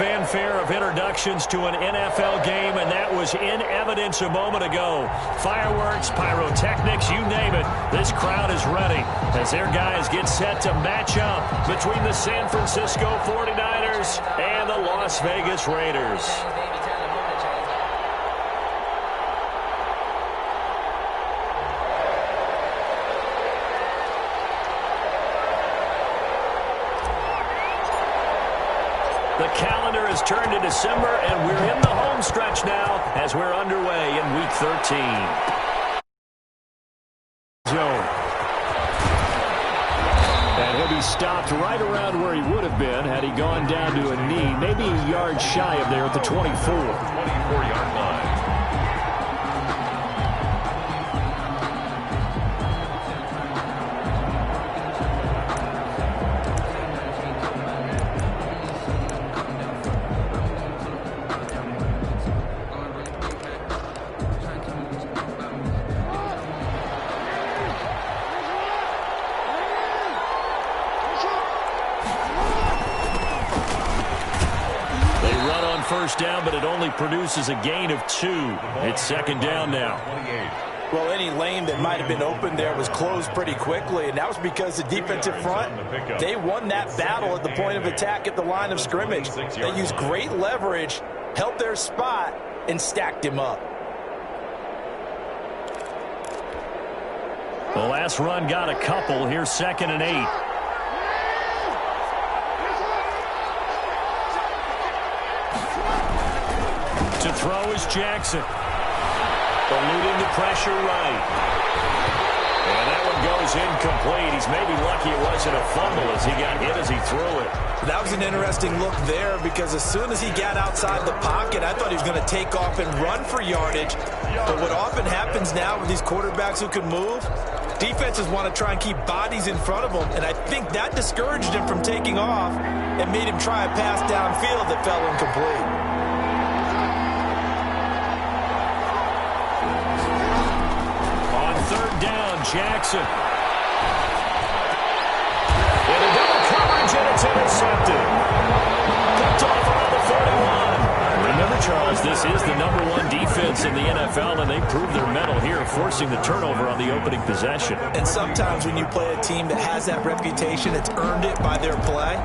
fanfare of introductions to an NFL game, and that was in evidence a moment ago. Fireworks, pyrotechnics, you name it. This crowd is ready as their guys get set to match up between the San Francisco 49ers and the Las Vegas Raiders. The calendar has turned to December, and we're in the home stretch now as we're underway in Week 13. Zone. And he'll be stopped right around where he would have been had he gone down to a knee, maybe a yard shy of there at the 24. 24-yard line. First down, but it only produces a gain of 2. It's second down now. Well, any lane that might have been open there was closed pretty quickly, and that was because the defensive front, they won that battle at the point of attack at the line of scrimmage. They used great leverage, held their spot, and stacked him up. The last run got a couple. Here's 2nd and 8. To throw is Jackson. Eluding the pressure right. And that one goes incomplete. He's maybe lucky it wasn't a fumble as he got hit as he threw it. That was an interesting look there because as soon as he got outside the pocket, I thought he was going to take off and run for yardage. But what often happens now with these quarterbacks who can move, defenses want to try and keep bodies in front of them. And I think that discouraged him from taking off and made him try a pass downfield that fell incomplete. Jackson. Into double coverage, and it's intercepted. Picked off around the 41. Remember, Charles, this is the #1 defense in the NFL, and they proved their mettle here, forcing the turnover on the opening possession. And sometimes when you play a team that has that reputation, it's earned it by their play.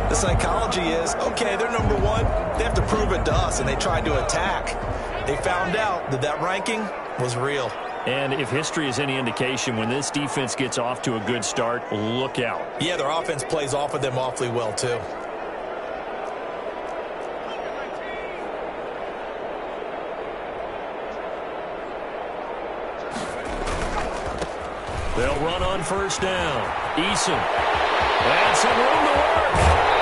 The psychology is, okay, they're #1. They have to prove it to us, and they tried to attack. They found out that that ranking was real. And if history is any indication, when this defense gets off to a good start, look out. Yeah, their offense plays off of them awfully well, too. They'll run on first down. Eason. That's some room to work.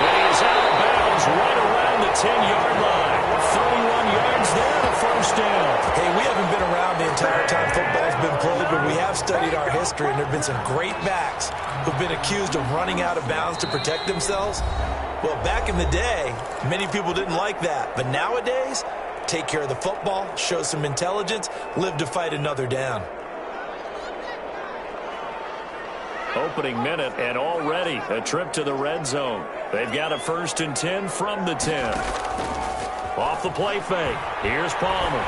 And he is out of bounds right around the 10-yard line. 31 yards there to first down. Hey, we haven't been around the entire time football's been played, but we have studied our history, and there have been some great backs who've been accused of running out of bounds to protect themselves. Well, back in the day, many people didn't like that. But nowadays, take care of the football, show some intelligence, live to fight another down. Opening minute, and already a trip to the red zone. They've got a 1st and 10 from the 10. Off the play fake. Here's Palmer.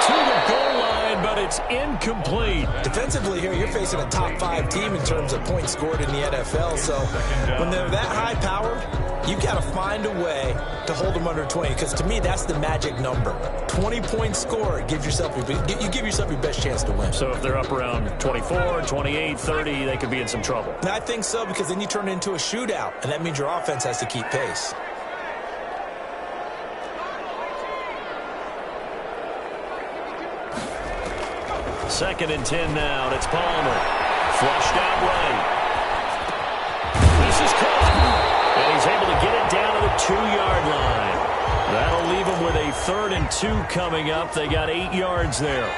To the goal line, but it's incomplete. Defensively here, you're facing a top 5 team in terms of points scored in the NFL. So when they're that high powered, you've got to find a way to hold them under 20. Because to me, that's the magic number. 20 points scored, you give yourself your best chance to win. So if they're up around 24, 28, 30, they could be in some trouble. And I think so, because then you turn it into a shootout, and that means your offense has to keep pace. Second and 10 now, and it's Palmer. Flushed out right. This is caught. And he's able to get it down to the 2-yard line. That'll leave him with a 3rd and 2 coming up. They got 8 yards there.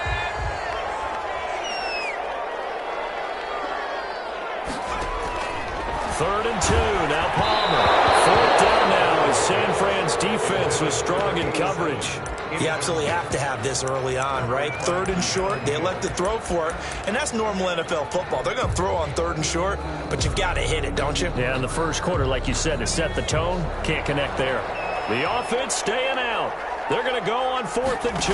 Third and 2, now Palmer. 4th down now as San Fran's defense was strong in coverage. You absolutely have to have this early on, right? 3rd and short, they elect to throw for it, and that's normal NFL football. They're going to throw on 3rd and short, but you've got to hit it, don't you? Yeah, in the first quarter, like you said, to set the tone, can't connect there. The offense staying out. They're going to go on 4th and 2.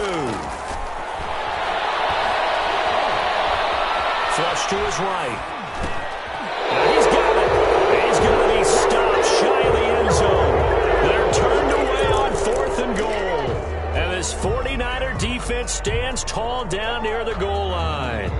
Flush to his right. Now he's got it. He's going to be stopped shy of the end zone. They're turned away on 4th and goal. And this 49er defense stands tall down near the goal line.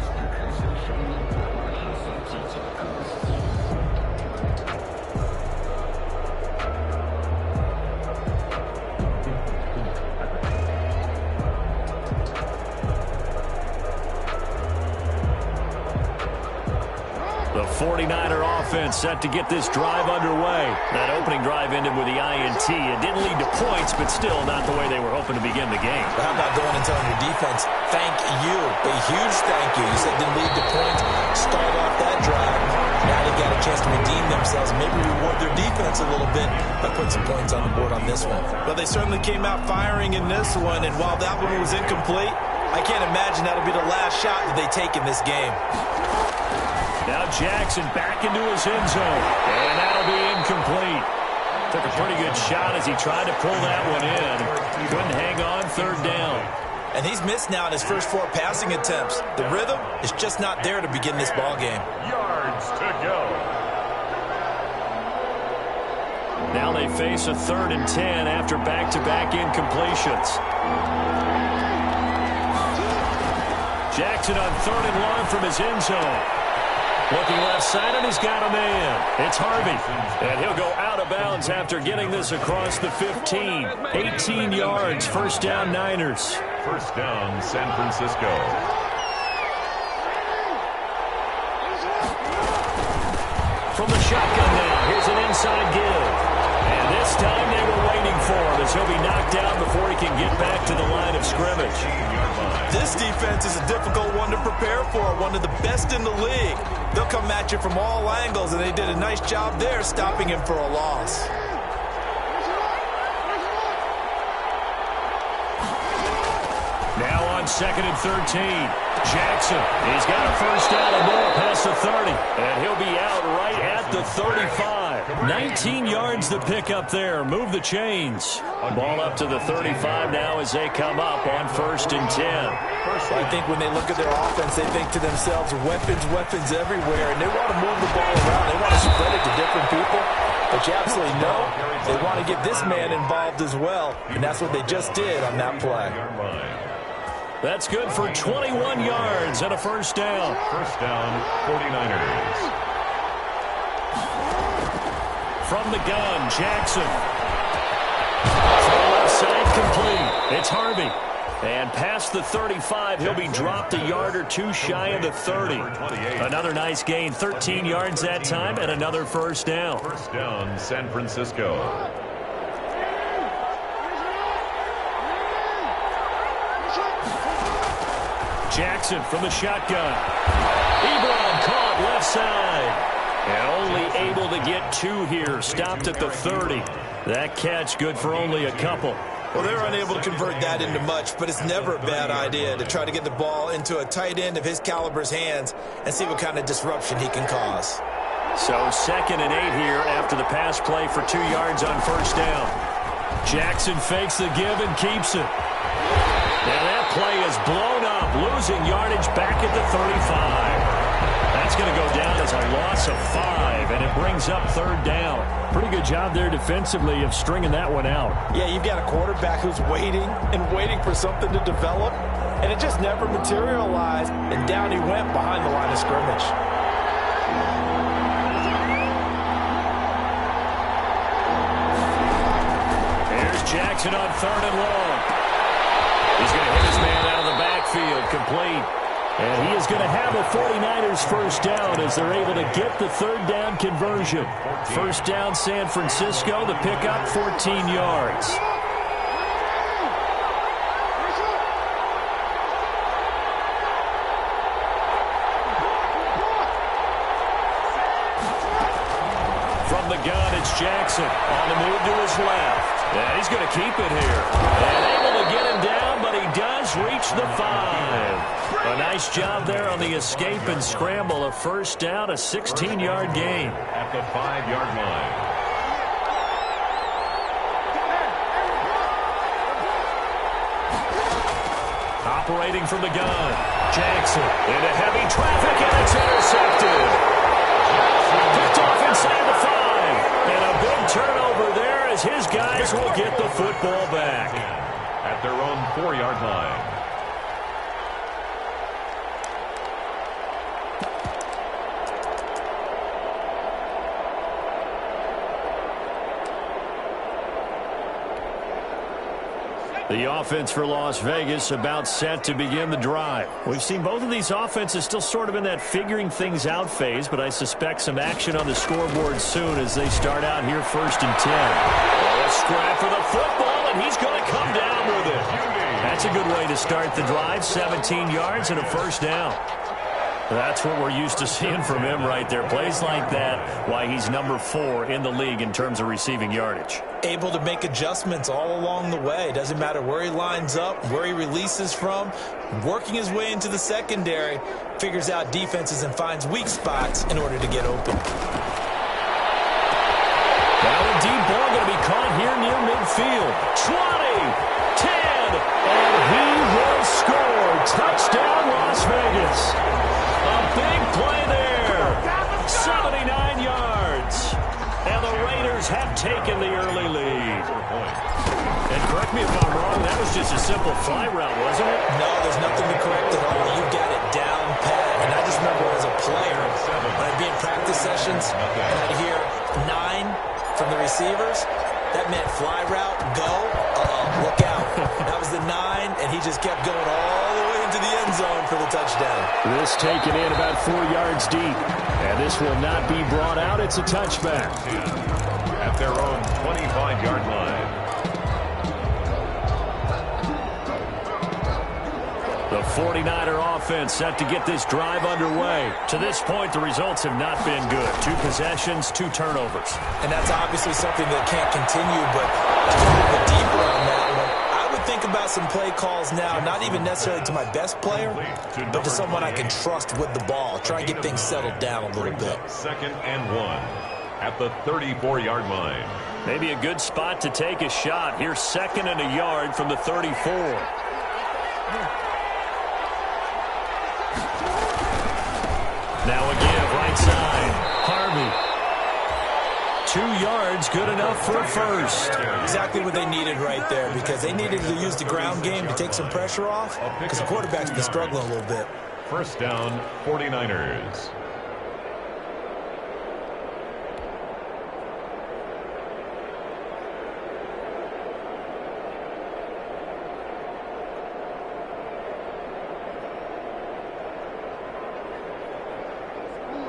The 49er offense set to get this drive underway. That opening drive ended with the INT. It didn't lead to points, but still not the way they were hoping to begin the game. How about going and telling your defense, thank you, a huge thank you. You said it didn't lead to points. Start off that drive. Now they got a chance to redeem themselves, maybe reward their defense a little bit by putting some points on the board on this one. Well, they certainly came out firing in this one, and while that one was incomplete, I can't imagine that'll be the last shot that they take in this game. Now Jackson back into his end zone, and that'll be incomplete. Took a pretty good shot as he tried to pull that one in. Couldn't hang on 3rd down. And he's missed now in his first 4 passing attempts. The rhythm is just not there to begin this ball game. Yards to go. Now they face a 3rd and 10 after back-to-back incompletions. Jackson on 3rd and long from his end zone. Looking left side, and he's got a man. It's Harvey. And he'll go out of bounds after getting this across the 15. 18 yards, 1st down Niners. 1st down, San Francisco. From the shotgun now, here's an inside give. And this time they were waiting for him as he'll be knocked down before he can get back to the line of scrimmage. This defense is a difficult one to prepare for, one of the best in the league. They'll come at you from all angles, and they did a nice job there stopping him for a loss. Now on 2nd and 13. Jackson, he's got a 1st down and more past the 30. And he'll be out right at the 35. 19 yards to pick up there. Move the chains. Ball up to the 35 now as they come up on 1st and 10. I think when they look at their offense, they think to themselves, weapons everywhere, and they want to move the ball around. They want to spread it to different people. But you absolutely know they want to get this man involved as well, and that's what they just did on that play. That's good for 21 yards and a 1st down. 1st down, 49ers. From the gun, Jackson. From left side, complete. It's Harvey. And past the 35, he'll be dropped a yard or 2 shy of the 30. Another nice gain, 13 yards that time, and another 1st down. 1st down, San Francisco. Jackson from the shotgun. Ebron caught left side. And only able to get 2 here. Stopped at the 30. That catch good for only a couple. Well, they're unable to convert that into much, but it's never a bad idea to try to get the ball into a tight end of his caliber's hands and see what kind of disruption he can cause. So 2nd and 8 here after the pass play for 2 yards on 1st down. Jackson fakes the give and keeps it. And that play is blown up, losing yardage back at the 35. That's going to go down as a loss of 5, and it brings up 3rd down. Pretty good job there defensively of stringing that one out. Yeah, you've got a quarterback who's waiting and waiting for something to develop, and it just never materialized, and down he went behind the line of scrimmage. Here's Jackson on 3rd and long. He's going to hit his man out of the backfield, complete. And he is going to have a 49ers 1st down as they're able to get the 3rd down conversion. 1st down San Francisco, the pickup 14 yards. From the gun, it's Jackson on the move to his left. And he's going to keep it here. And able to get him down, but he does reach the 5. A nice job there on the escape and scramble. A 1st down, a 16-yard gain. At the 5-yard line. operating from the gun. Jackson into heavy traffic, and it's intercepted. Picked off inside the 5. And a big turnover there as his guys will get the football back. At their own 4-yard line. The offense for Las Vegas about set to begin the drive. We've seen both of these offenses still sort of in that figuring things out phase, but I suspect some action on the scoreboard soon as they start out here 1st and 10. A scrap for the football, and he's going to come down with it. That's a good way to start the drive. 17 yards and a 1st down. That's what we're used to seeing from him right there. Plays like that, why he's number 4 in the league in terms of receiving yardage. Able to make adjustments all along the way. Doesn't matter where he lines up, where he releases from. Working his way into the secondary, figures out defenses and finds weak spots in order to get open. Now a deep ball going to be caught here near midfield. 20, 10, and he will score. Touchdown, Las Vegas. A big play there. 79 yards. And the Raiders have taken the early lead. And correct me if I'm wrong, that was just a simple fly route, wasn't it? No, there's nothing to correct at all. You got it down pat. And I just remember as a player, when I'd be in practice sessions, and I'd hear 9 from the receivers, that meant fly route, go, look out. That was the 9, and he just kept going all the way into the end zone for the touchdown. This taken in about 4 yards deep. And this will not be brought out. It's a touchback. At their own 25-yard line. The 49er offense set to get this drive underway. To this point, the results have not been good. 2 possessions, 2 turnovers. And that's obviously something that can't continue, but to go a little bit deeper on that one, I would think about some play calls now, not even necessarily to my best player, but to someone I can trust with the ball. Try and get things settled down a little bit. 2nd and 1 at the 34-yard line. Maybe a good spot to take a shot. Here's 2nd and a yard from the 34. Now again, right side. Harvey. 2 yards, good enough for a 1st. Exactly what they needed right there, because they needed to use the ground game to take some pressure off, because the quarterback's been struggling a little bit. 1st down, 49ers.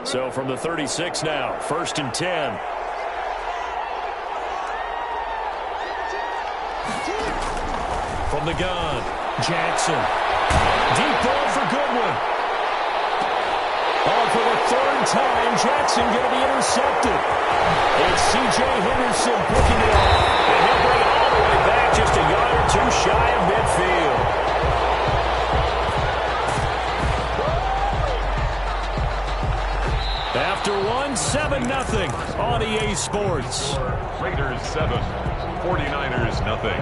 So from the 36 now, 1st and 10. From the gun, Jackson. Deep ball for Goodwin. Oh, for the 3rd time, Jackson going to be intercepted. It's C.J. Henderson picking it up. And he'll bring it all the way back just a yard or 2 shy of midfield. After 7-0 on EA Sports. Raiders 7, 49ers nothing.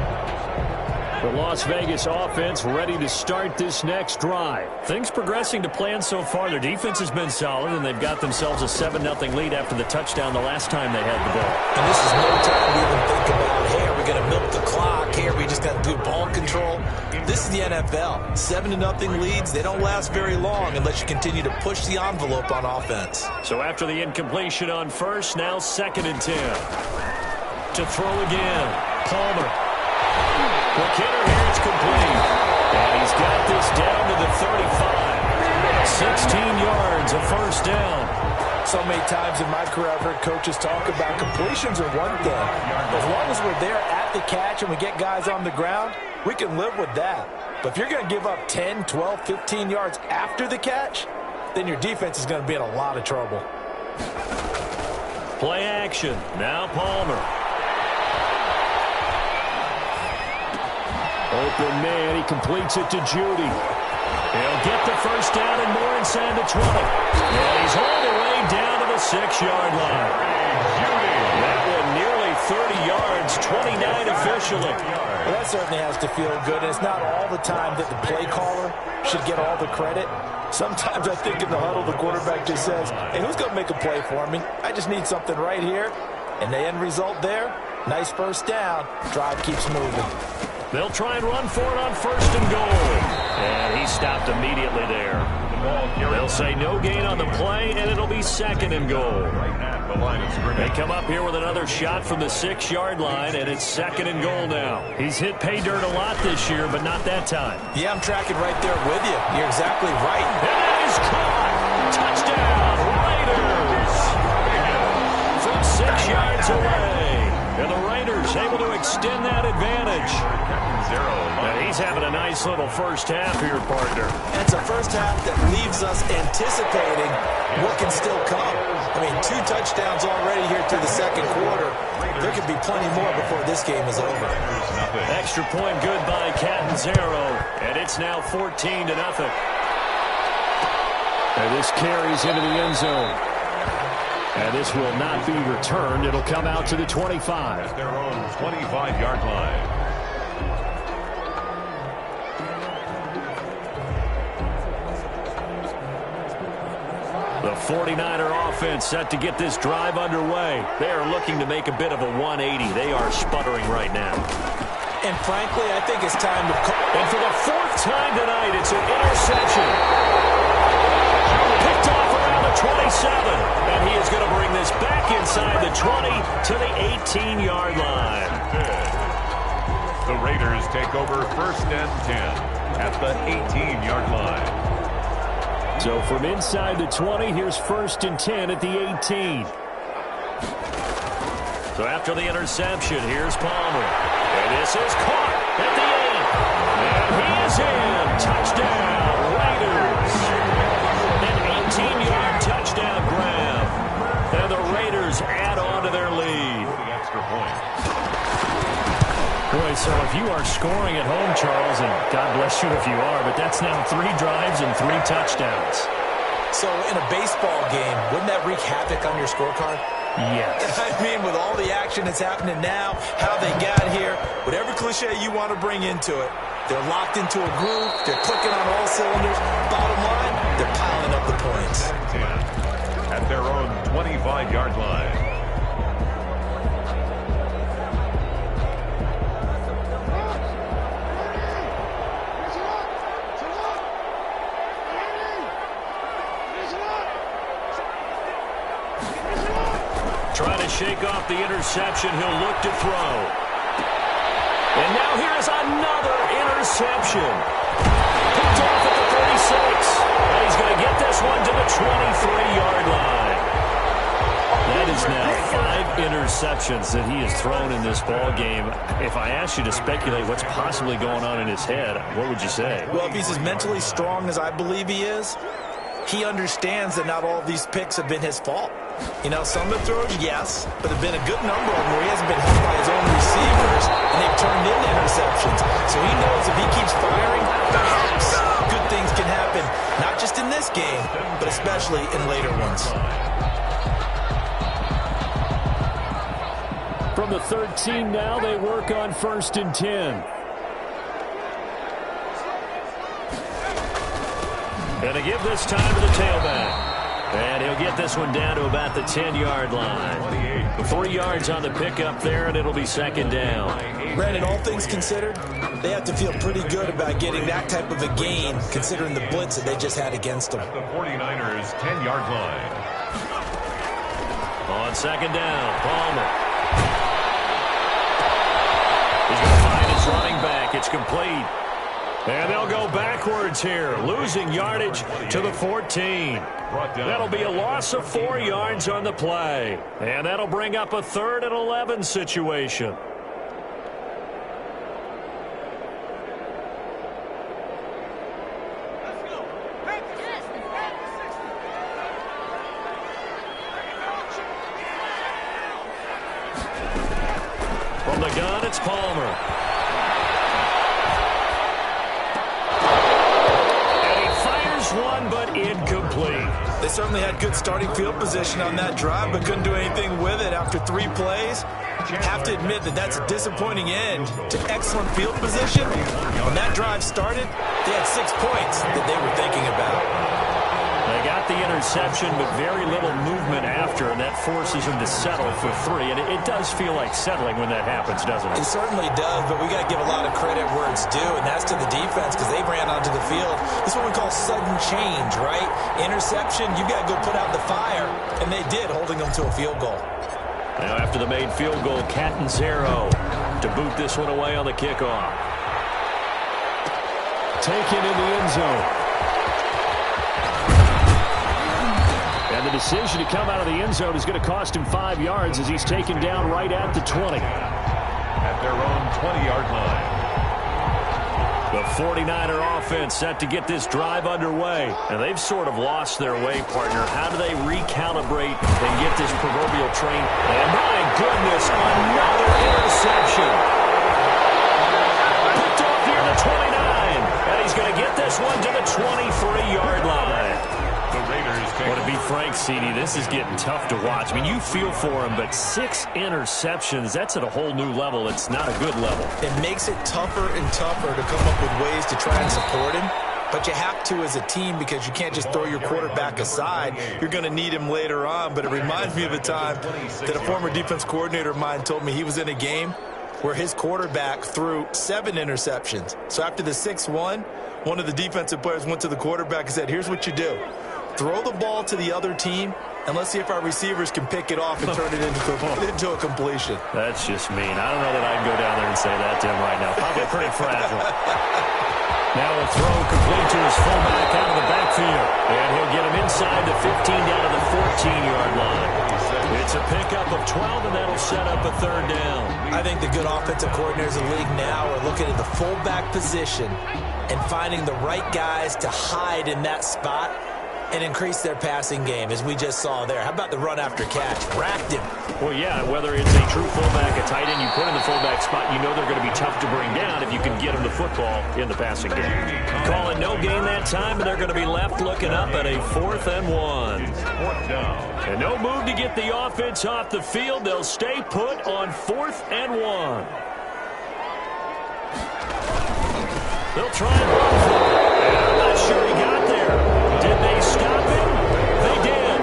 The Las Vegas offense ready to start this next drive. Things progressing to plan so far. Their defense has been solid, and they've got themselves a 7-0 lead after the touchdown the last time they had the ball. And this is no time to even think about, hey, are we going to milk the clock? Hey, are we just going to do ball control? This is the NFL. 7-0 leads, they don't last very long unless you continue to push the envelope on offense. So after the incompletion on 1st, now 2nd and 10. To throw again, Palmer. McKinnon here, it's complete. And he's got this down to the 35. 16 yards, a 1st down. So many times in my career I've heard coaches talk about completions are one thing. As long as we're there at the catch and we get guys on the ground, we can live with that. But if you're going to give up 10, 12, 15 yards after the catch, then your defense is going to be in a lot of trouble. Play action. Now Palmer. Open man, he completes it to Judy. He'll get the 1st down and more inside the 20. And he's all the way down to the 6-yard line. That one nearly 30 yards, 29 officially. Well, that certainly has to feel good, and it's not all the time that the play caller should get all the credit. Sometimes I think in the huddle, the quarterback just says, hey, who's going to make a play for me? I just need something right here. And the end result there, nice first down. Drive keeps moving. They'll try and run for it on 1st and goal. And he stopped immediately there. They'll say no gain on the play, and it'll be 2nd and goal. They come up here with another shot from the 6-yard line, and it's 2nd and goal now. He's hit pay dirt a lot this year, but not that time. Yeah, I'm tracking right there with you. You're exactly right. And that is caught. Touchdown, Raiders. From 6 yards away. And the Raiders able to extend that advantage. And he's having a nice little first half here, partner. And it's a first half that leaves us anticipating what can still come. I mean, 2 touchdowns already here through the 2nd quarter. There could be plenty more before this game is over. Extra point good by Catanzaro. And it's now 14-0. And this carries into the end zone. And this will not be returned. It'll come out to the 25. At their own 25-yard line. The 49er offense set to get this drive underway. They are looking to make a bit of a 180. They are sputtering right now. And frankly, I think it's time to... And for the 4th time tonight, it's an interception. Picked off around the 27. And he is going to bring this back inside the 20 to the 18-yard line. The Raiders take over 1st and 10 at the 18-yard line. So from inside the 20, here's 1st and 10 at the 18. So after the interception, here's Palmer. And this is caught at the 8. And he is in. Touchdown, Raiders. An 18-yard touchdown grab. And the Raiders add on to their lead. The extra point. Boy, so if you are scoring at home, Charles, and God bless you if you are, but that's now 3 drives and 3 touchdowns. So in a baseball game, wouldn't that wreak havoc on your scorecard? Yes. I mean, with all the action that's happening now, how they got here, whatever cliche you want to bring into it, they're locked into a groove, they're clicking on all cylinders. Bottom line, they're piling up the points. At their own 25-yard line. Trying to shake off the interception. He'll look to throw. And now here's another interception. Picked off at the 36. And he's going to get this one to the 23-yard line. That is now 5 interceptions that he has thrown in this ball game. If I asked you to speculate what's possibly going on in his head, what would you say? Well, if he's as mentally strong as I believe he is, he understands that not all of these picks have been his fault. You know, some of the throws, yes, but there have been a good number of them where he hasn't been helped by his own receivers, and they've turned into interceptions. So he knows if he keeps firing, perhaps good things can happen, not just in this game, but especially in later ones. From the 13 now, they work on 1st and 10. And to give this time to the tailback. And he'll get this one down to about the 10-yard line. 3 yards on the pickup there, and it'll be 2nd down. Brandon, all things considered, they have to feel pretty good about getting that type of a gain, considering the blitz that they just had against them. At the 49ers' 10-yard line. On 2nd down, Palmer. He's going to find his running back. It's complete. And they'll go backwards here, losing yardage to the 14. That'll be a loss of 4 yards on the play. And that'll bring up a 3rd and 11 situation. From the gun, it's Palmer. One, but incomplete. They certainly had good starting field position on that drive, but couldn't do anything with it after 3 plays. Have to admit that that's a disappointing end to excellent field position. When that drive started, they had 6 points that they were thinking about. They got the interception, but very little movement after, and that forces them to settle for 3. And it does feel like settling when that happens, doesn't it? It certainly does, but we got to give a lot of credit where it's due, and that's to the defense because they ran onto the field. This is what we call sudden change, right? Interception, you got to go put out the fire, and they did, holding them to a field goal. Now after the made field goal, Catanzaro to boot this one away on the kickoff. Taken in the end zone. And the decision to come out of the end zone is going to cost him 5 yards as he's taken down right at the 20. At their own 20-yard line. The 49er offense set to get this drive underway. And they've sort of lost their way, partner. How do they recalibrate and get this proverbial train? And my goodness, another interception. Picked off near the 29. And he's going to get this one to the 23-yard line. The Raiders take. Well, to be frank, CD, this is getting tough to watch. I mean, you feel for him, but 6 interceptions, that's at a whole new level. It's not a good level. It makes it tougher and tougher to come up with ways to try and support him. But you have to as a team because you can't just throw your quarterback aside. You're going to need him later on. But it reminds me of a time that a former defense coordinator of mine told me he was in a game where his quarterback threw 7 interceptions. So after the 6th one of the defensive players went to the quarterback and said, here's what you do. Throw the ball to the other team, and let's see if our receivers can pick it off and turn it into a completion. That's just mean. I don't know that I'd go down there and say that to him right now. Probably pretty fragile. Now a throw complete to his fullback out of the backfield. And he'll get him inside the 15 down to the 14-yard line. It's a pickup of 12, and that'll set up a 3rd down. I think the good offensive coordinators in the league now are looking at the fullback position and finding the right guys to hide in that spot and increase their passing game, as we just saw there. How about the run after catch? Racked him. Well, yeah, whether it's a true fullback, a tight end, you put in the fullback spot, you know they're going to be tough to bring down if you can get them the football in the passing game. Calling no gain that time, and they're going to be left looking up at a 4th and 1. 4th down. And no move to get the offense off the field. They'll stay put on 4th and 1. They'll try and run for it. And I'm not sure he got there. Did they stop him? They did.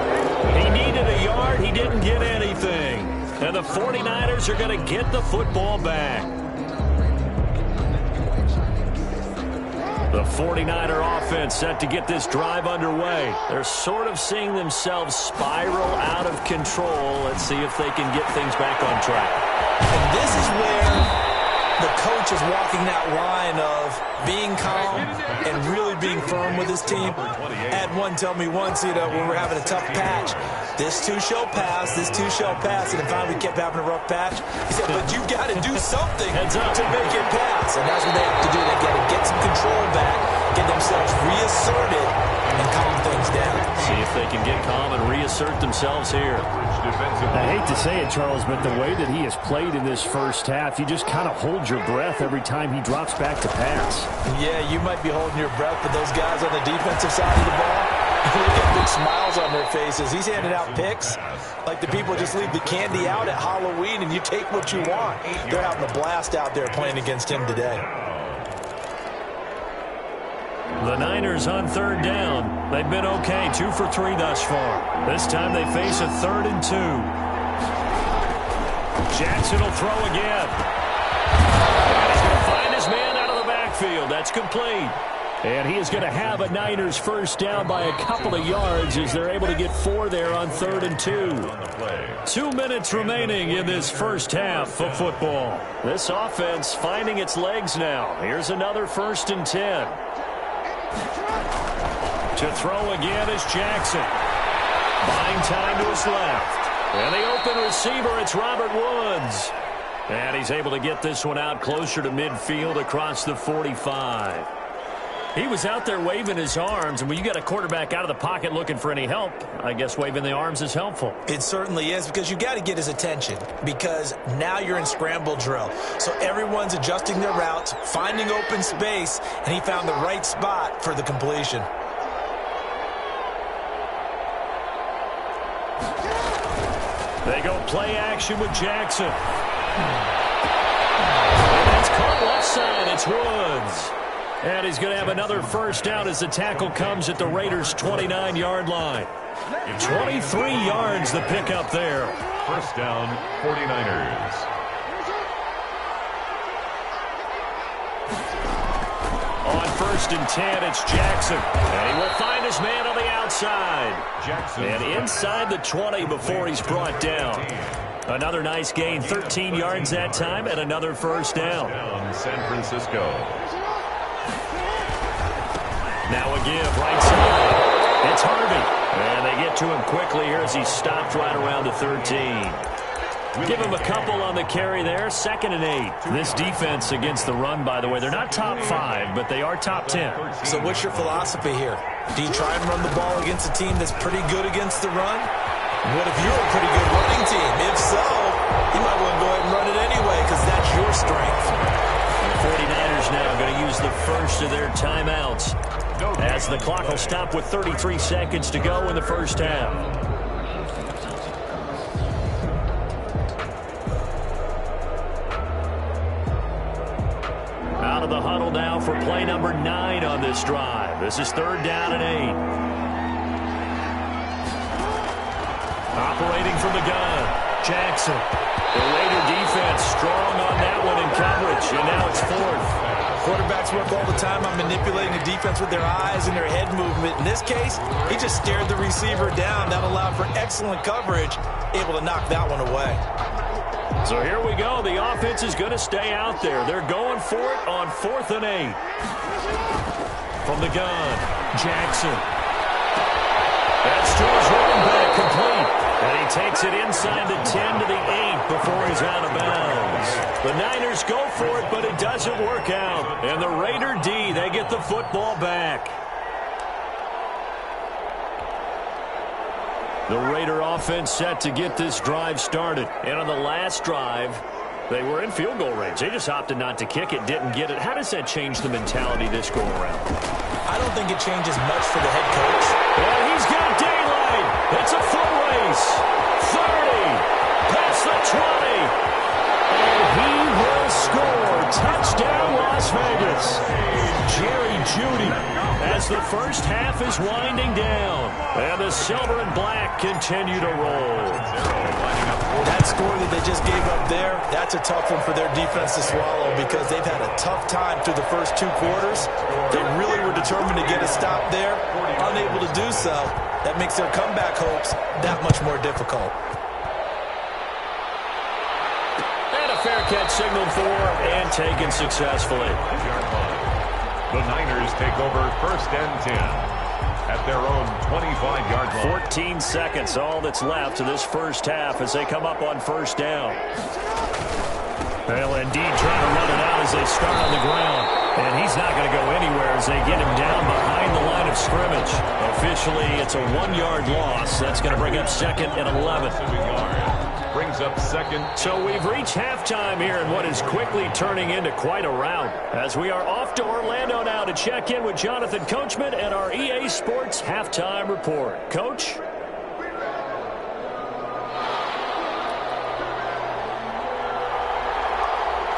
He needed a yard. He didn't get anything. And the 49ers are going to get the football back. The 49er offense set to get this drive underway. They're sort of seeing themselves spiral out of control. Let's see if they can get things back on track. And this is where the coach is walking that line of being calm and really being firm with his team. Had one tell me once, when we're having a tough patch, this too shall pass, this too shall pass. And finally we kept having a rough patch. He said, but you got to do something to make it pass. And that's what they have to do. They got to get some control back, get themselves reasserted, and calm things down. See if they can get calm and reassert themselves here. I hate to say it, Charles, but the way that he has played in this first half, you just kind of hold your breath every time he drops back to pass. Yeah, you might be holding your breath, but those guys on the defensive side of the ball, look at big smiles on their faces. He's handing out picks like the people just leave the candy out at Halloween and you take what you want. They're having a blast out there playing against him today. The Niners on 3rd down. They've been okay, 2 for 3 thus far. This time they face a 3rd and 2. Jackson will throw again. And he's going to find his man out of the backfield. That's complete. And he is going to have a Niners 1st down by a couple of yards as they're able to get 4 there on 3rd and 2. 2 minutes remaining in this first half of football. This offense finding its legs now. Here's another 1st and 10. To throw again is Jackson. Buying time to his left. And the open receiver, it's Robert Woods. And he's able to get this one out closer to midfield across the 45. He was out there waving his arms, and when you got a quarterback out of the pocket looking for any help, I guess waving the arms is helpful. It certainly is, because you got to get his attention, because now you're in scramble drill. So everyone's adjusting their routes, finding open space, and he found the right spot for the completion. They go play action with Jackson. And that's caught left side. It's Woods. And he's going to have another first down as the tackle comes at the Raiders' 29-yard line. 23 yards the pickup there. First down, 49ers. On 1st and 10, it's Jackson. And he will find his man on the outside. Jackson. And inside the 20 before he's brought down. Another nice gain, 13 yards that time, and another first down. San Francisco. Now a give, right side. It's Harvey. And they get to him quickly here as he's stopped right around the 13. Give him a couple on the carry there, 2nd and 8. This defense against the run, by the way, they're not top 5, but they are top 10. So what's your philosophy here? Do you try and run the ball against a team that's pretty good against the run? What if you're a pretty good running team? If so, you might want to go ahead and run it anyway because that's your strength. The 49ers now going to use the first of their timeouts as the clock will stop with 33 seconds to go in the first half. Out of the huddle now for play number 9 on this drive. This is 3rd down and 8. Operating from the gun, Jackson. The Raider defense strong on that one in coverage, and now it's 4th. Quarterbacks work all the time on manipulating the defense with their eyes and their head movement. In this case, he just stared the receiver down. That allowed for excellent coverage, able to knock that one away. So here we go. The offense is going to stay out there. They're going for it on 4th and 8. From the gun, Jackson. That's to his running back, complete. And he takes it inside the 10 to the 8 before he's out of bounds. The Niners go for it, but it doesn't work out. And the Raider D, they get the football back. The Raider offense set to get this drive started. And on the last drive, they were in field goal range. They just opted not to kick it, didn't get it. How does that change the mentality this go around? I don't think it changes much for the head coach. And he's got daylight. It's a foot race. 30. Past the 20. And he will score. Touchdown, Las Vegas. Jerry Jeudy as the first half is winding down. And the silver and black continue to roll. That score that they just gave up there, that's a tough one for their defense to swallow because they've had a tough time through the first 2 quarters. They really were determined to get a stop there, unable to do so. That makes their comeback hopes that much more difficult. And a fair catch signaled for and taken successfully. The Niners take over 1st and 10 at their own 25-yard line. 14 seconds, all that's left to this first half as they come up on 1st down. They'll indeed try to run it out as they start on the ground. And he's not going to go anywhere as they get him down behind the line of scrimmage. Officially, it's a 1-yard loss. That's going to bring up 2nd and 11. Brings up 2nd. So we've reached halftime here in what is quickly turning into quite a rout. As we are off to Orlando now to check in with Jonathan Coachman and our EA Sports Halftime Report. Coach?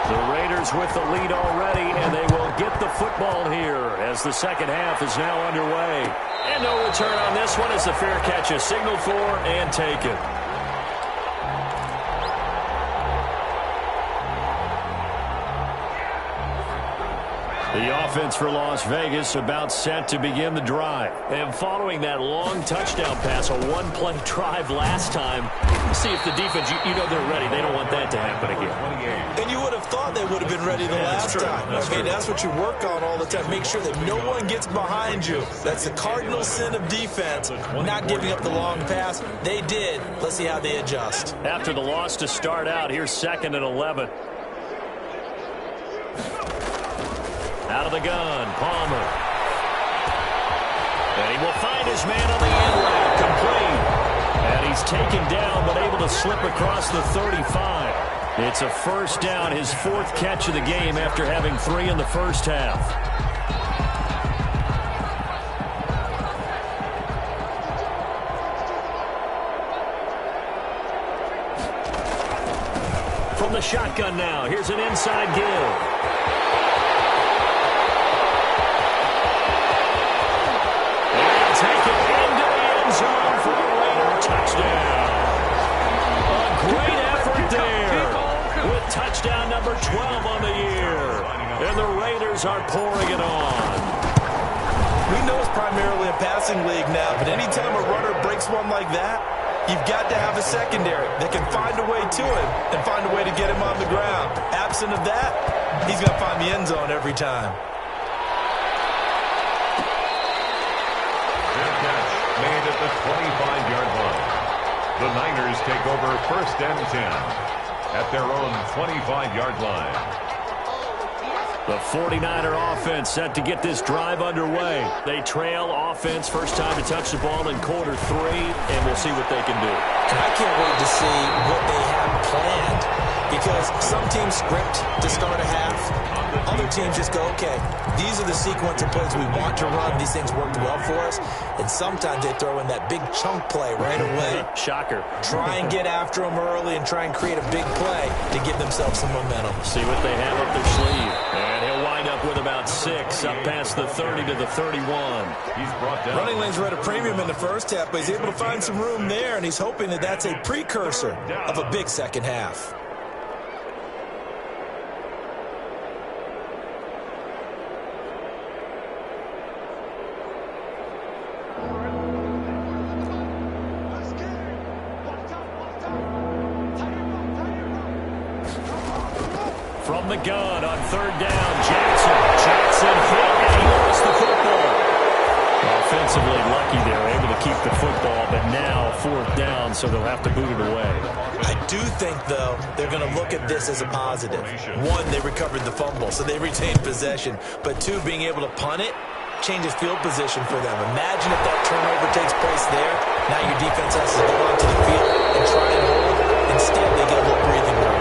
The Raiders with the lead already, and they will get the football here as the second half is now underway. And no return on this one as the fair catch is signaled for and taken. The offense for Las Vegas about set to begin the drive. And following that long touchdown pass, a one-play drive last time, see if the defense, you know they're ready. They don't want that to happen again. And you would have thought they would have been ready the last time. That's what you work on all the time. Make sure that no one gets behind you. That's the cardinal sin of defense, not giving up the long pass. They did. Let's see how they adjust. After the loss to start out, here's 2nd and 11. Out of the gun, Palmer. And he will find his man on the end route, complete. And he's taken down, but able to slip across the 35. It's a first down, his 4th catch of the game after having 3 in the first half. From the shotgun now, here's an inside give. And take it into the end zone for a Raider touchdown. A great effort there with touchdown number 12 on the year. And the Raiders are pouring it on. We know it's primarily a passing league now, but anytime a runner breaks one like that, you've got to have a secondary that can find a way to him and find a way to get him on the ground. Absent of that, he's going to find the end zone every time. Their catch made at the 25-yard line. The Niners take over 1st and 10 at their own 25-yard line. The 49er offense set to get this drive underway. They trail offense, first time to touch the ball in quarter 3, and we'll see what they can do. And I can't wait to see what they have planned, because some teams script to start a half. Other teams just go, okay, these are the sequence of plays we want to run. These things worked well for us. And sometimes they throw in that big chunk play right away. Shocker. Try and get after them early and try and create a big play to give themselves some momentum. See what they have up their sleeve. And he'll wind up with about 6 up past the 30 to the 31. He's brought down. Running lanes were at a premium in the first half, but he's able to find some room there, and he's hoping that that's a precursor of a big second half. From the gun on 3rd down, Jackson hit, and he lost the football. Offensively lucky they're able to keep the football, but now 4th down, so they'll have to boot it away. I do think, though, they're going to look at this as a positive. 1, they recovered the fumble, so they retained possession. But 2, being able to punt it changes field position for them. Imagine if that turnover takes place there. Now your defense has to go onto the field and try and hold. Instead, they get a little breathing room.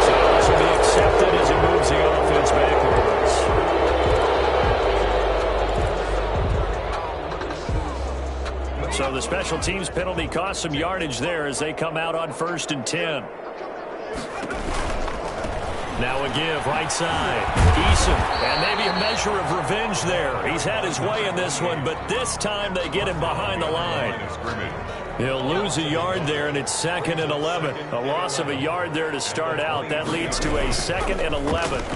So this will be accepted as it moves the offense backwards. So the special teams penalty cost some yardage there as they come out on 1st and 10. Now a give, right side. Eason, and maybe a measure of revenge there. He's had his way in this one, but this time they get him behind the line. He'll lose a yard there, and it's 2nd and 11. A loss of a yard there to start out. That leads to a 2nd and 11. On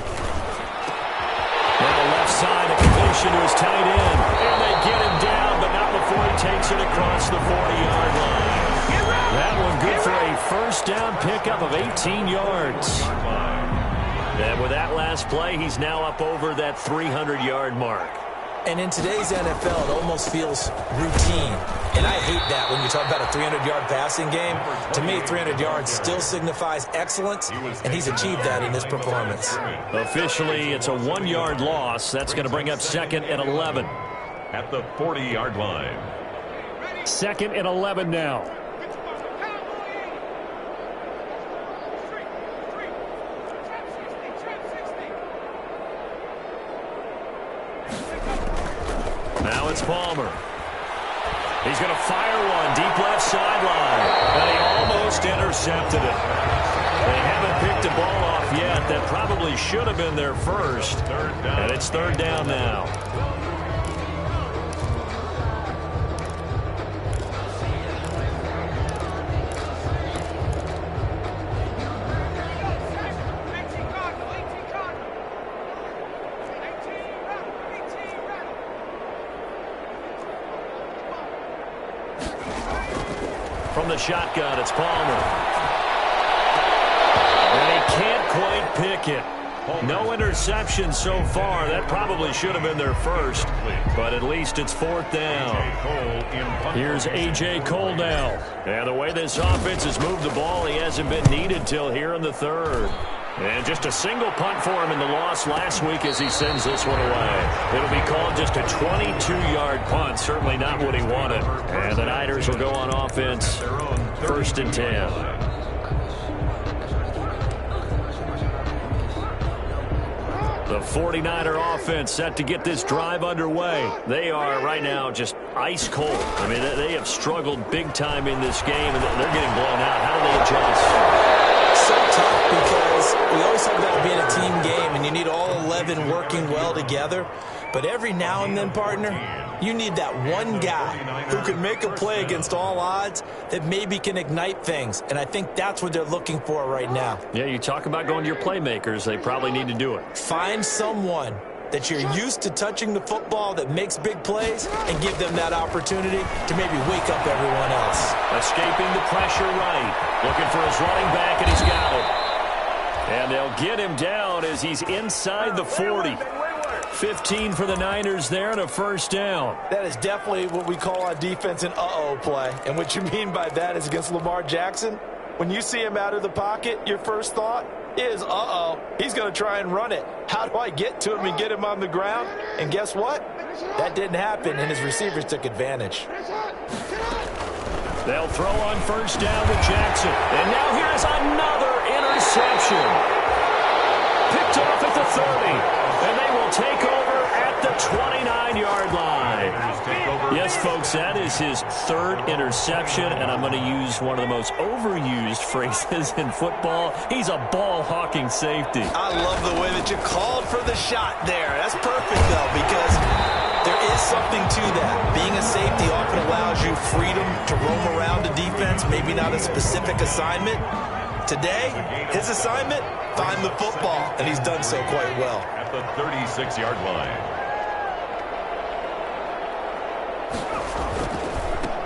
the left side, a completion to his tight end. And they get him down, but not before he takes it across the 40-yard line. That one good for a 1st down pickup of 18 yards. And with that last play, he's now up over that 300-yard mark. And in today's NFL, it almost feels routine. And I hate that when you talk about a 300-yard passing game. To me, 300 yards still signifies excellence, and he's achieved that in this performance. Officially, it's a 1-yard loss. That's going to bring up 2nd and 11. At the 40-yard line. 2nd and 11 now. Now it's Palmer. He's going to fire one deep left sideline. And he almost intercepted it. They haven't picked a ball off yet. That probably should have been their first. And it's 3rd down now. From the shotgun, it's Palmer. And he can't quite pick it. No interception so far. That probably should have been their first, but at least it's 4th down. Here's A.J. Cole now. And the way this offense has moved the ball, he hasn't been needed till here in the 3rd. And just a single punt for him in the loss last week as he sends this one away. It'll be called just a 22-yard punt. Certainly not what he wanted. And the Niners will go on offense 1st and 10. The 49er offense set to get this drive underway. They are right now just ice cold. I mean, they have struggled big time in this game, and they're getting blown out. How do they adjust? So tough because we always talk about it being a team game, and you need all 11 working well together. But every now and then, partner, you need that one guy who can make a play against all odds that maybe can ignite things. And I think that's what they're looking for right now. Yeah, you talk about going to your playmakers. They probably need to do it. Find someone that you're used to touching the football that makes big plays and give them that opportunity to maybe wake up everyone else. Escaping the pressure right. Looking for his running back, and he's got it. And they'll get him down as he's inside the 40. 15 for the Niners there and a first down. That is definitely what we call on defense an uh-oh play. And what you mean by that is against Lamar Jackson, when you see him out of the pocket, your first thought is, uh-oh, he's going to try and run it. How do I get to him and get him on the ground? And guess what? That didn't happen, and his receivers took advantage. They'll throw on first down to Jackson. And now here's another interception. Picked off at the 30. And they will take over at the 29-yard line. Yes, folks, that is his third interception, and I'm going to use one of the most overused phrases in football. He's a ball-hawking safety. I love the way that you called for the shot there. That's perfect, though, because there is something to that. Being a safety often allows you freedom to roam around the defense, maybe not a specific assignment. Today, his assignment, find the football, and he's done so quite well. At the 36-yard line.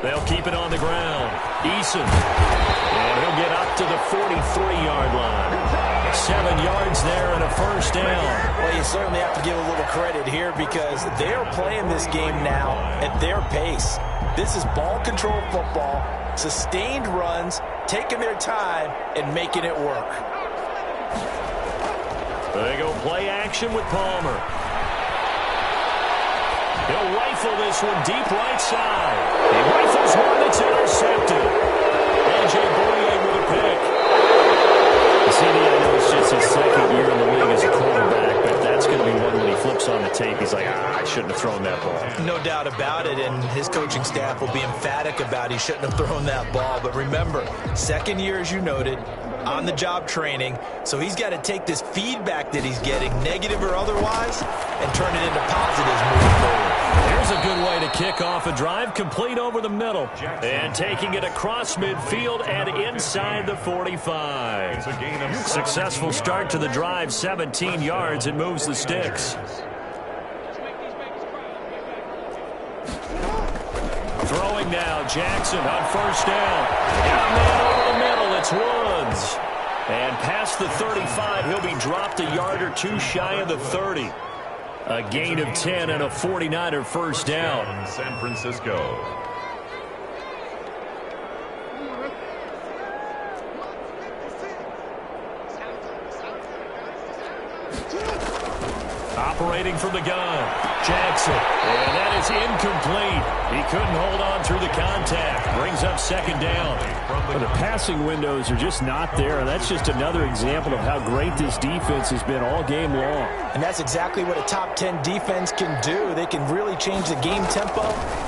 They'll keep it on the ground. Eason. And he'll get up to the 43-yard line. 7 yards there and a first down. Well, you certainly have to give a little credit here because they're playing this game now at their pace. This is ball control football, sustained runs, taking their time and making it work. They go play action with Palmer. He'll rifle this one deep right side. He rifles one that's intercepted. A.J. Boye with a pick. CD, I know it's just his second year in the league as a quarterback, but that's going to be one when he flips on the tape. He's like, I shouldn't have thrown that ball. No doubt about it, and his coaching staff will be emphatic about he shouldn't have thrown that ball. But remember, second year, as you noted, on-the-job training, so he's got to take this feedback that he's getting, negative or otherwise, and turn it into positives moving forward. Here's a good way to kick off a drive, complete over the middle, and taking it across midfield and inside the 45. Successful start to the drive, 17 yards, and moves the sticks. Throwing now, Jackson on first down. Got a man over the middle, it's Woods. And past the 35, he'll be dropped a yard or two shy of the 30. A gain of 10 and a 49er first down. San Francisco. Operating from the gun, Jackson. And that is incomplete. He couldn't hold on through the contact. Brings up second down. But the passing windows are just not there. And that's just another example of how great this defense has been all game long. And that's exactly what a top 10 defense can do. They can really change the game tempo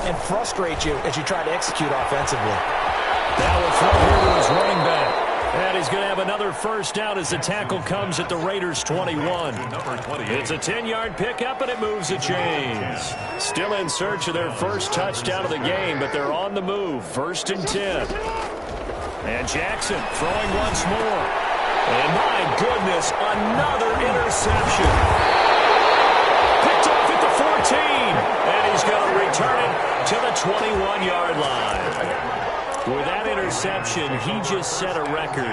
and frustrate you as you try to execute offensively. Now will throw here to his running back. And he's going to have another first down as the tackle comes at the Raiders' 21. It's a 10-yard pickup, and it moves the chains. Still in search of their first touchdown of the game, but they're on the move. 1st and 10. And Jackson throwing once more. And my goodness, another interception. Picked off at the 14. And he's going to return it to the 21-yard line. With that interception, he just set a record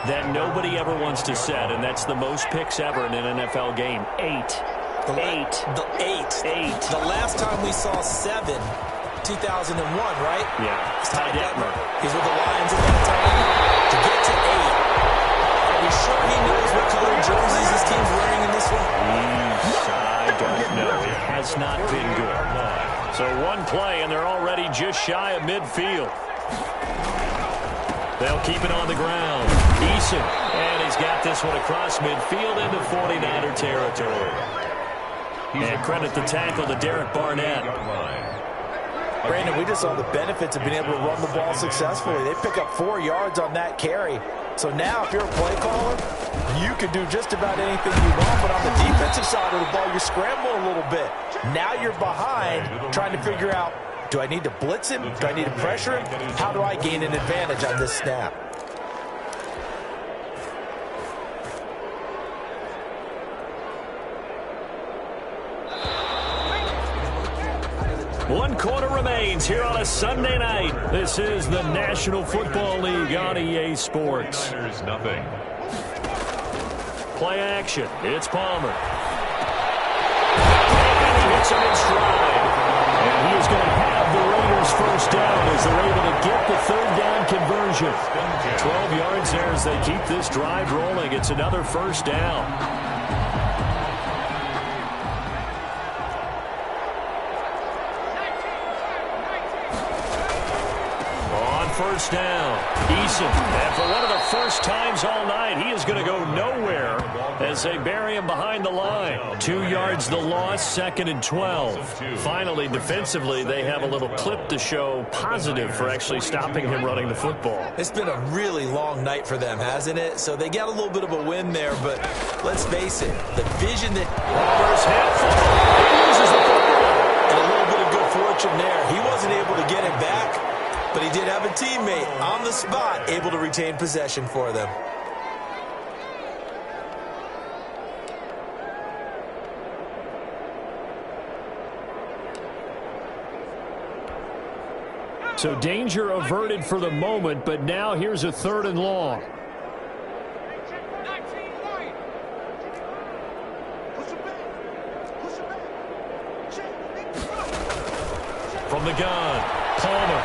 that nobody ever wants to set, and that's the most picks ever in an NFL game. 8. The last time we saw 7, 2001, right? Yeah. Ty Detmer. He's with the Lions at that time. To get to 8. Are we sure he knows what color jerseys his team's wearing in this one? I don't know. It has not been good. So one play, and they're already just shy of midfield. They'll keep it on the ground. Eason, and he's got this one across midfield into 49er territory. And credit the tackle to Derek Barnett. Brandon, we just saw the benefits of being able to run the ball successfully. They pick up 4 yards on that carry. So now if you're a play caller, you can do just about anything you want, but on the defensive side of the ball, you're scrambling a little bit. Now you're behind trying to figure out, do I need to blitz him? Do I need to pressure him? How do I gain an advantage on this snap? One quarter remains here on a Sunday night. This is the National Football League on EA Sports. Nothing. Play action. It's Palmer. And he hits him in stride. And he is going to have the Raiders first down as they're able to get the third down conversion. 12 yards there as they keep this drive rolling. It's another first down. First down. Eason, and for one of the first times all night, he is going to go nowhere as they bury him behind the line. 2 yards the loss, 2nd and 12. Finally, defensively, they have a little clip to show positive for actually stopping him running the football. It's been a really long night for them, hasn't it? So they got a little bit of a win there, but let's face it, the vision that Palmer's hit, he loses the football. And a little bit of good fortune there. He wasn't able to get it back, but he did have a teammate on the spot able to retain possession for them. So danger averted for the moment, but now here's a 3rd and long. From the gun, Palmer.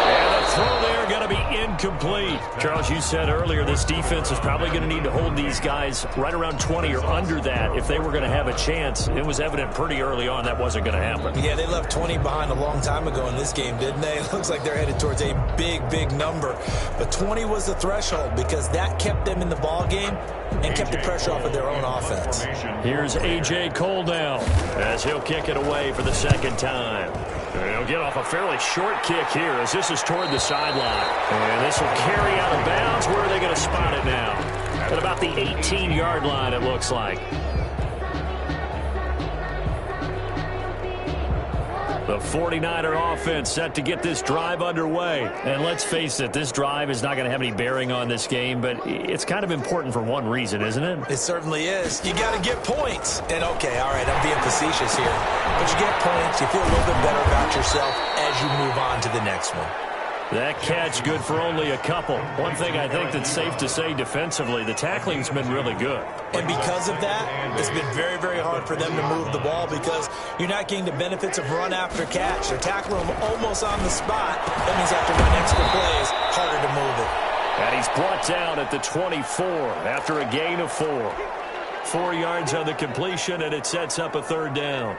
And the throw there going to be incomplete. Charles, you said earlier this defense is probably going to need to hold these guys right around 20 or under that if they were going to have a chance. It was evident pretty early on that wasn't going to happen. Yeah, they left 20 behind a long time ago in this game, didn't they? It looks like they're headed towards a big, big number. But 20 was the threshold because that kept them in the ball game and kept the pressure off of their own offense. Here's A.J. Cole down as he'll kick it away for the 2nd time. And he'll get off a fairly short kick here as this is toward the sideline. And this will carry out of bounds. Where are they going to spot it now? At about the 18-yard line, it looks like. The 49er offense set to get this drive underway. And let's face it, this drive is not going to have any bearing on this game, but it's kind of important for one reason, isn't it? It certainly is. You got to get points. And, okay, all right, I'm being facetious here. But you get points, you feel a little bit better about yourself as you move on to the next one. That catch good for only a couple. One thing I think that's safe to say defensively, the tackling's been really good. And because of that, it's been very, very hard for them to move the ball because you're not getting the benefits of run after catch. They're tackling them almost on the spot. That means they have to run extra plays, harder to move it. And he's brought down at the 24 after a gain of 4. 4 yards on the completion, and it sets up a 3rd down.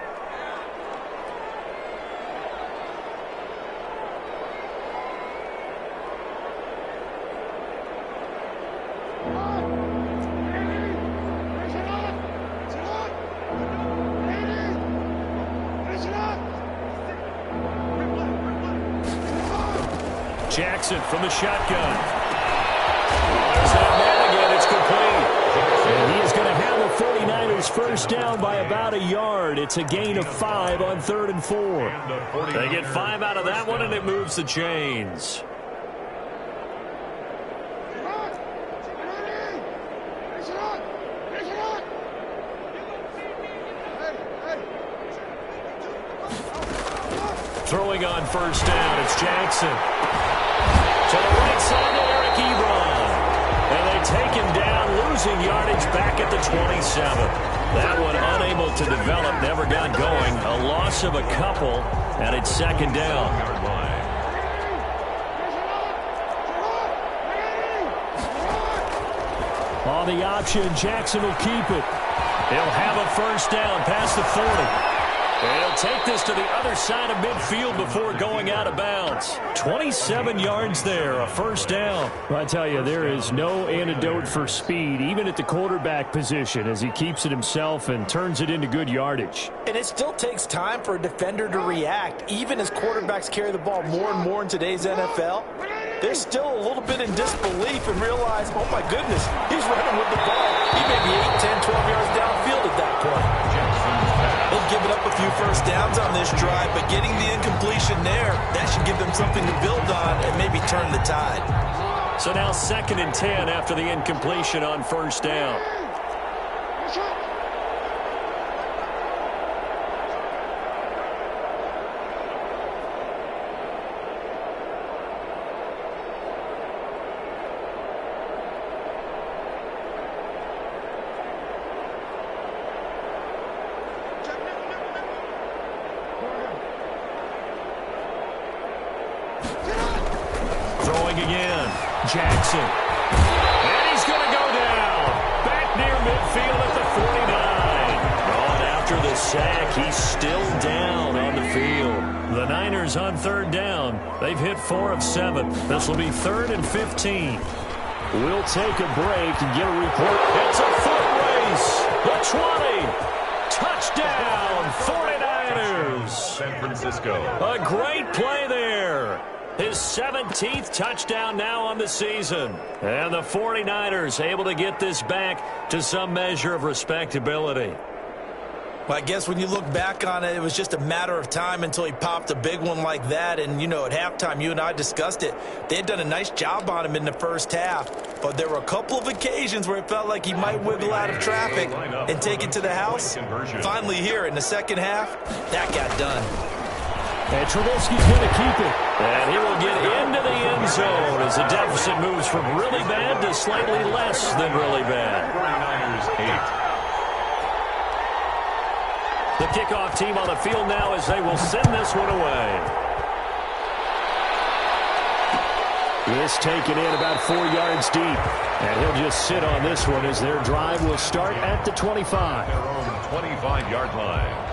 Jackson from the shotgun. There's that man again. It's complete. And he is going to have the 49ers first down by about a yard. It's a gain of 5 on 3rd and 4. They get 5 out of that one, and it moves the chains. Throwing on first down, it's Jackson. To the right side to Eric Ebron. And they take him down, losing yardage back at the 27. That one unable to develop, never got going. A loss of a couple, and it's 2nd down. On the option, Jackson will keep it. He'll have a first down past the 40. And he'll take this to the other side of midfield before going out of bounds. 27 yards there, a first down. Well, I tell you, there is no antidote for speed, even at the quarterback position, as he keeps it himself and turns it into good yardage. And it still takes time for a defender to react, even as quarterbacks carry the ball more and more in today's NFL. They're still a little bit in disbelief and realize, oh my goodness, he's running with the ball. He may be 8, 10, 12 yards downfield at that point. They've given up a few first downs on this drive, but getting the incompletion there, that should give them something to build on and maybe turn the tide. So now 2nd and 10 after the incompletion on first down. Jackson. And he's going to go down. Back near midfield at the 49. On after the sack, he's still down on the field. The Niners on 3rd down. They've hit 4 of 7. This will be 3rd and 15. We'll take a break and get a report. It's a foot race. The 20. Touchdown, 49ers. San Francisco. A great play there. His 17th touchdown now on the season. And the 49ers able to get this back to some measure of respectability. Well, I guess when you look back on it, it was just a matter of time until he popped a big one like that. And, you know, at halftime, you and I discussed it. They had done a nice job on him in the first half. But there were a couple of occasions where it felt like he might wiggle out of traffic and take it to the house. Finally here in the second half, that got done. And Trubisky's going to keep it. And he will get into the end zone as the deficit moves from really bad to slightly less than really bad. 49ers 8. The kickoff team on the field now as they will send this one away. This taken in about 4 yards deep. And he'll just sit on this one as their drive will start at the 25. Their own 25-yard line.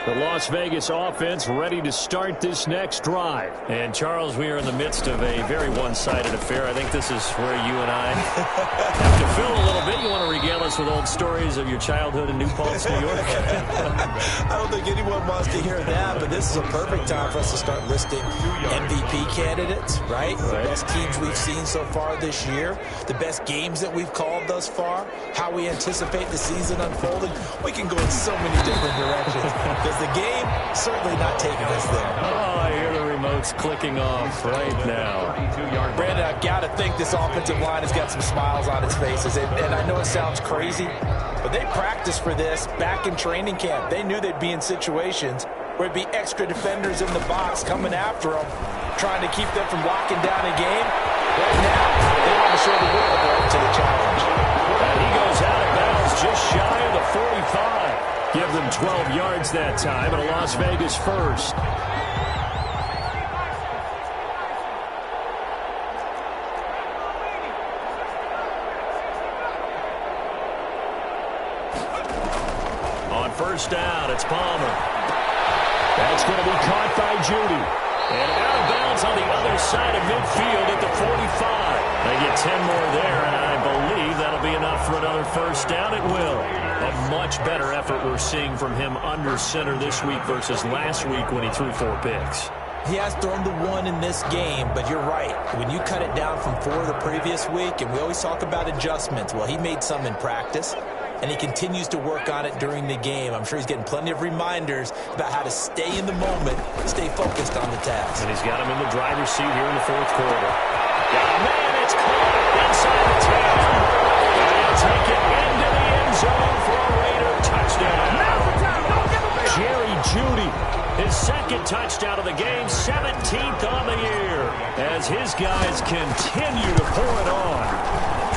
The Las Vegas offense ready to start this next drive. And, Charles, we are in the midst of a very one-sided affair. I think this is where you and I have to fill a little bit. You want to regale us with old stories of your childhood in New Paltz, New York? I don't think anyone wants to hear that, but this is a perfect time for us to start listing MVP candidates, right? The best teams we've seen so far this year, the best games that we've called thus far, how we anticipate the season unfolding. We can go in so many different directions because the game certainly not taking us there. Oh, I hear the remotes clicking off right now. Brandon, I've got to think this offensive line has got some smiles on its faces. And I know it sounds crazy, but they practiced for this back in training camp. They knew they'd be in situations where it'd be extra defenders in the box coming after them, trying to keep them from locking down a game. Right now, they want to show the world they're up to the challenge. And he goes out of bounds just shy of the 45. Give them 12 yards that time, and a Las Vegas first. On first down, it's Palmer. That's going to be caught by Judy. And out of bounds on the other side of midfield at the 45. They get 10 more there, and I believe that'll be enough for another first down. It will. A much better effort we're seeing from him under center this week versus last week when he threw 4 picks. He has thrown the 1 in this game, but you're right. When you cut it down from 4 the previous week, and we always talk about adjustments, well, he made some in practice, and he continues to work on it during the game. I'm sure he's getting plenty of reminders about how to stay in the moment, stay focused on the task. And he's got him in the driver's seat here in the 4th quarter. Yeah, man, it's caught inside the 10. And he'll take it into the end zone for a Raider touchdown. Jerry Jeudy, his 2nd touchdown of the game, 17th on the year, as his guys continue to pour it on.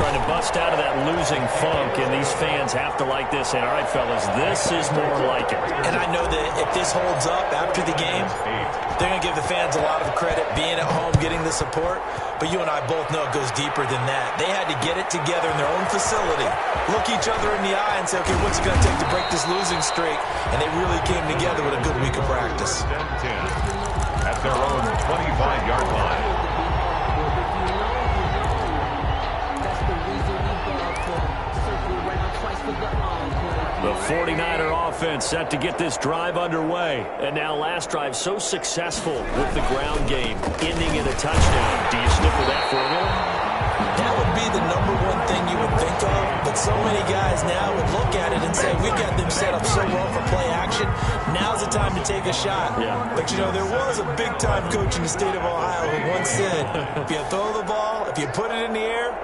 Trying to bunt bust out of that losing funk, and these fans have to like this. And all right, fellas, this is more like it. And I know that if this holds up after the game, they're going to give the fans a lot of credit being at home, getting the support. But you and I both know it goes deeper than that. They had to get it together in their own facility, look each other in the eye and say, okay, what's it going to take to break this losing streak? And they really came together with a good week of practice. At their own 25-yard line. The 49er offense set to get this drive underway. And now last drive so successful with the ground game, ending in a touchdown. Do you stick with that formula? That would be the number one thing you would think of. But so many guys now would look at it and say, we've got them set up so well for play action. Now's the time to take a shot. Yeah. But, you know, there was a big-time coach in the state of Ohio who once said, if you throw the ball, if you put it in the air,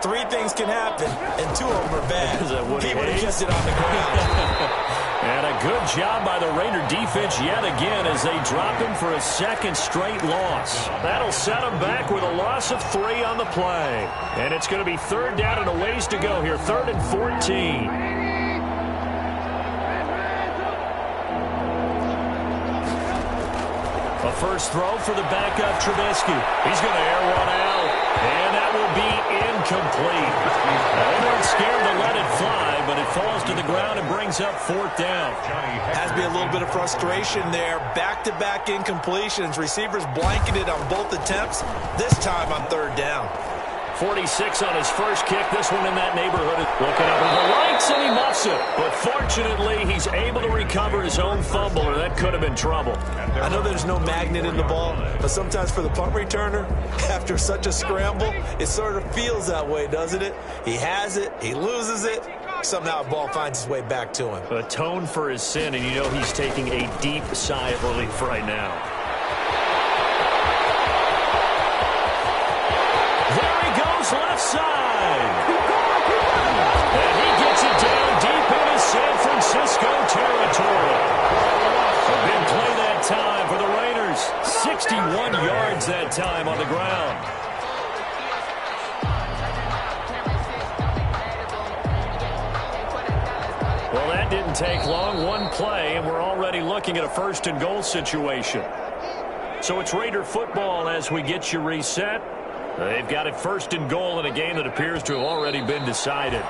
3 things can happen, and 2 of them are bad. He would have just it on the ground. And a good job by the Raider defense yet again as they drop him for a second straight loss. That'll set him back with a loss of 3 on the play. And it's going to be 3rd down and a ways to go here, 3rd and 14. A first throw for the backup Trubisky. He's going to air one out, and that will be incomplete. They weren't scared to let it fly, but it falls to the ground and brings up 4th down. Has to be a little bit of frustration there. Back-to-back incompletions. Receivers blanketed on both attempts, this time on 3rd down. 46 on his first kick. This one in that neighborhood. Looking up with the lights, and he muffs it. But fortunately, he's able to recover his own fumble, or that could have been trouble. I know there's no magnet in the ball, but sometimes for the punt returner, after such a scramble, it sort of feels that way, doesn't it? He has it, he loses it, somehow the ball finds its way back to him. Atone for his sin, and you know he's taking a deep sigh of relief right now. Left side. And he gets it down deep into San Francisco territory. A big play that time for the Raiders. 61 yards that time on the ground. Well, that didn't take long. One play, and we're already looking at a 1st and goal situation. So it's Raider football as we get you reset. They've got it 1st and goal in a game that appears to have already been decided.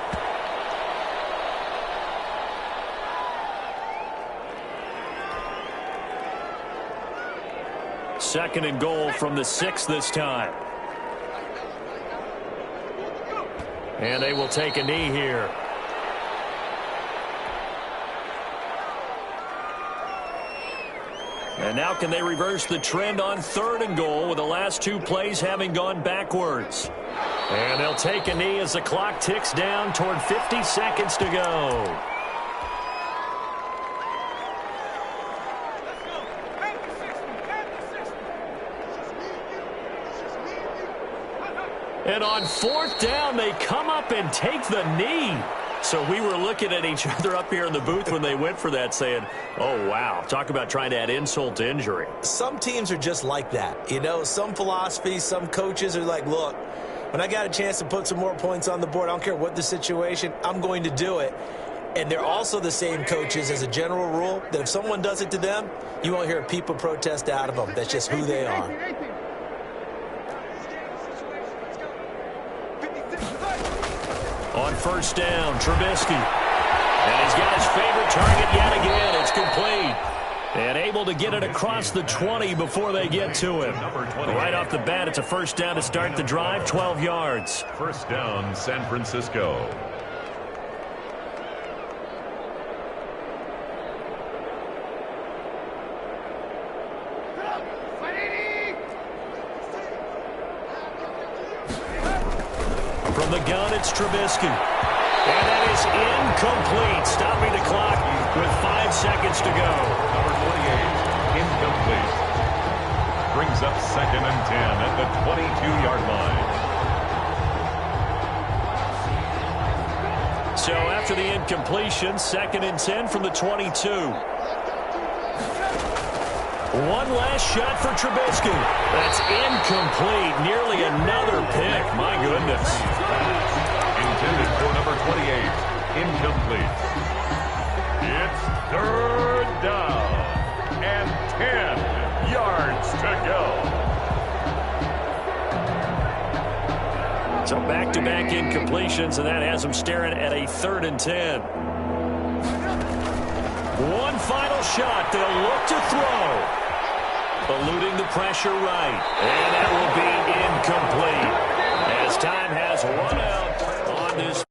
Second and goal from the 6 this time. And they will take a knee here. And now can they reverse the trend on 3rd and goal with the last 2 plays having gone backwards? And they'll take a knee as the clock ticks down toward 50 seconds to go. And on 4th down, they come up and take the knee. So we were looking at each other up here in the booth when they went for that saying, oh, wow, talk about trying to add insult to injury. Some teams are just like that. You know, some philosophies, some coaches are like, look, when I got a chance to put some more points on the board, I don't care what the situation, I'm going to do it. And they're also the same coaches as a general rule that if someone does it to them, you won't hear a people protest out of them. That's just who they are. On 1st down, Trubisky. And he's got his favorite target yet again. It's complete. And able to get it across the 20 before they get to him. Right off the bat, it's a 1st down to start the drive, 12 yards. 1st down, San Francisco. From the gun, it's Trubisky. And that is incomplete, stopping the clock with 5 seconds to go. Number 28, incomplete. Brings up 2nd and 10 at the 22-yard line. So after the incompletion, 2nd and 10 from the 22. One last shot for Trubisky. That's incomplete. Nearly another pick. My goodness. incomplete. It's third down and 10 yards to go. So back-to-back incompletions, and that has them staring at a 3rd and 10. One final shot. They'll look to throw. Eluding the pressure right. And that will be incomplete as time has run out on this.